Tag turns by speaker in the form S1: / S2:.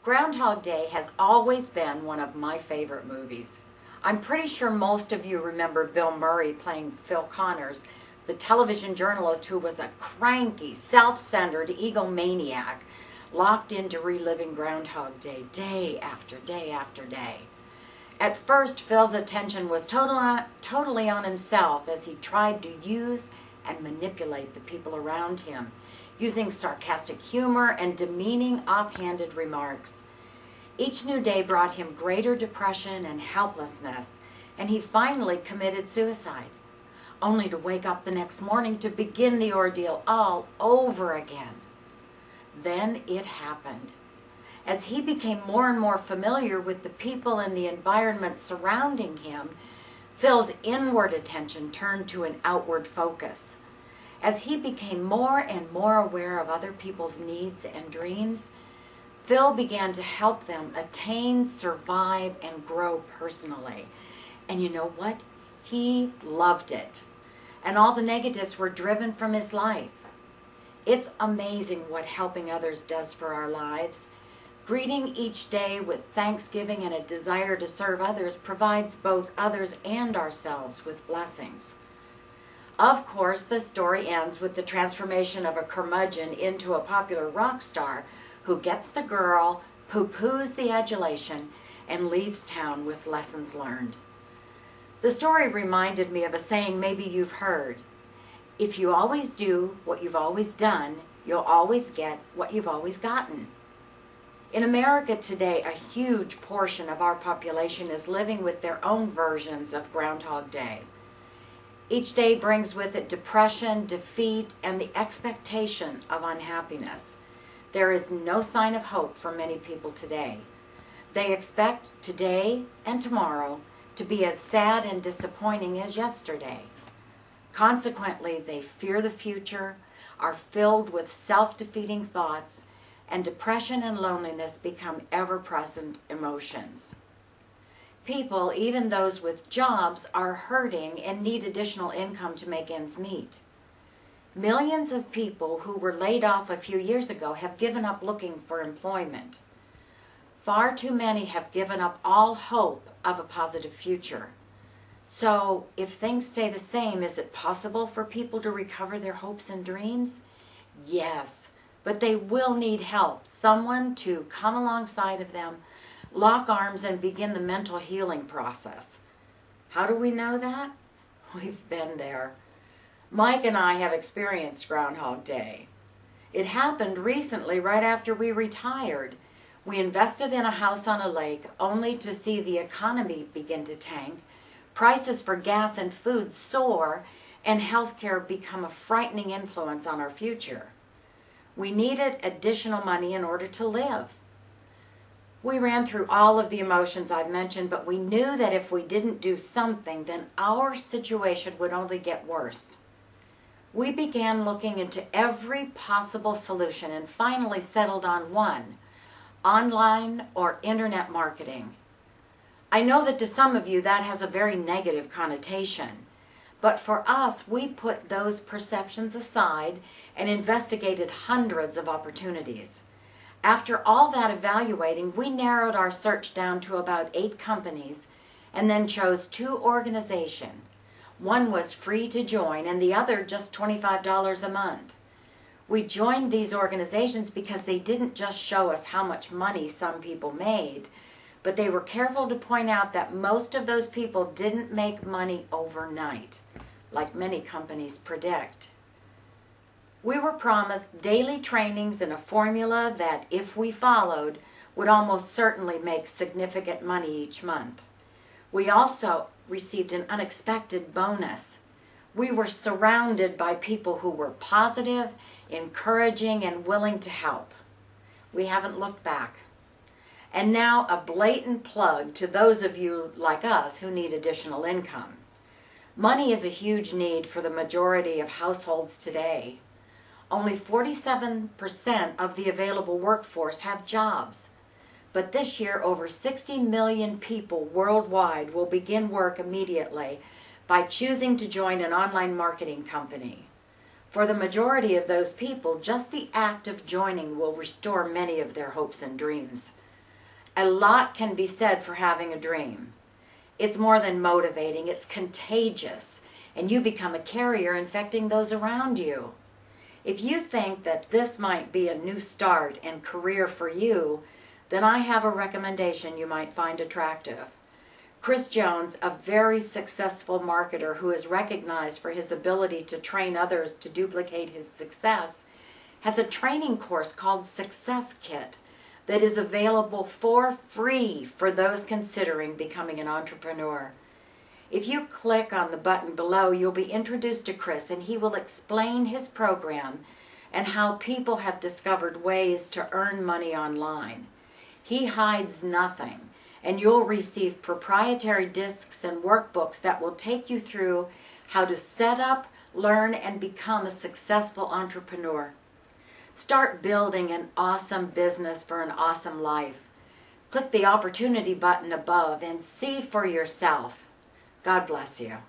S1: Groundhog Day has always been one of my favorite movies. I'm pretty sure most of you remember Bill Murray playing Phil Connors, the television journalist who was a cranky, self-centered egomaniac locked into reliving Groundhog Day, day after day after day. At first, Phil's attention was totally on himself as he tried to use and manipulate the people around him, using sarcastic humor and demeaning offhanded remarks. Each new day brought him greater depression and helplessness, and he finally committed suicide, only to wake up the next morning to begin the ordeal all over again. Then it happened. As he became more and more familiar with the people and the environment surrounding him, Phil's inward attention turned to an outward focus. As he became more and more aware of other people's needs and dreams, Phil began to help them attain, survive, and grow personally. And you know what? He loved it. And all the negatives were driven from his life. It's amazing what helping others does for our lives. Greeting each day with thanksgiving and a desire to serve others provides both others and ourselves with blessings. Of course, the story ends with the transformation of a curmudgeon into a popular rock star who gets the girl, poo-poos the adulation, and leaves town with lessons learned. The story reminded me of a saying maybe you've heard. If you always do what you've always done, you'll always get what you've always gotten. In America today, a huge portion of our population is living with their own versions of Groundhog Day. Each day brings with it depression, defeat, and the expectation of unhappiness. There is no sign of hope for many people today. They expect today and tomorrow to be as sad and disappointing as yesterday. Consequently, they fear the future, are filled with self-defeating thoughts, and depression and loneliness become ever-present emotions. People, even those with jobs, are hurting and need additional income to make ends meet. Millions of people who were laid off a few years ago have given up looking for employment. Far too many have given up all hope of a positive future. So, if things stay the same, is it possible for people to recover their hopes and dreams? Yes, but they will need help, someone to come alongside of them, lock arms, and begin the mental healing process. How do we know that? We've been there. Mike and I have experienced Groundhog Day. It happened recently right after we retired. We invested in a house on a lake only to see the economy begin to tank, prices for gas and food soar, and healthcare become a frightening influence on our future. We needed additional money in order to live. We ran through all of the emotions I've mentioned, but we knew that if we didn't do something, then our situation would only get worse. We began looking into every possible solution and finally settled on one: online or internet marketing. I know that to some of you that has a very negative connotation, but for us, we put those perceptions aside and investigated hundreds of opportunities. After all that evaluating, we narrowed our search down to about 8 companies and then chose 2 organizations. One was free to join and the other just $25 a month. We joined these organizations because they didn't just show us how much money some people made, but they were careful to point out that most of those people didn't make money overnight, like many companies predict. We were promised daily trainings and a formula that, if we followed, would almost certainly make significant money each month. We also received an unexpected bonus. We were surrounded by people who were positive, encouraging, and willing to help. We haven't looked back. And now a blatant plug to those of you like us who need additional income. Money is a huge need for the majority of households today. Only 47% of the available workforce have jobs. But this year, over 60 million people worldwide will begin work immediately by choosing to join an online marketing company. For the majority of those people, just the act of joining will restore many of their hopes and dreams. A lot can be said for having a dream. It's more than motivating, it's contagious, and you become a carrier infecting those around you. If you think that this might be a new start and career for you, then I have a recommendation you might find attractive. Chris Jones, a very successful marketer who is recognized for his ability to train others to duplicate his success, has a training course called Success Kit that is available for free for those considering becoming an entrepreneur. If you click on the button below, you'll be introduced to Chris, and he will explain his program and how people have discovered ways to earn money online. He hides nothing, and you'll receive proprietary discs and workbooks that will take you through how to set up, learn, and become a successful entrepreneur. Start building an awesome business for an awesome life. Click the opportunity button above and see for yourself. God bless you.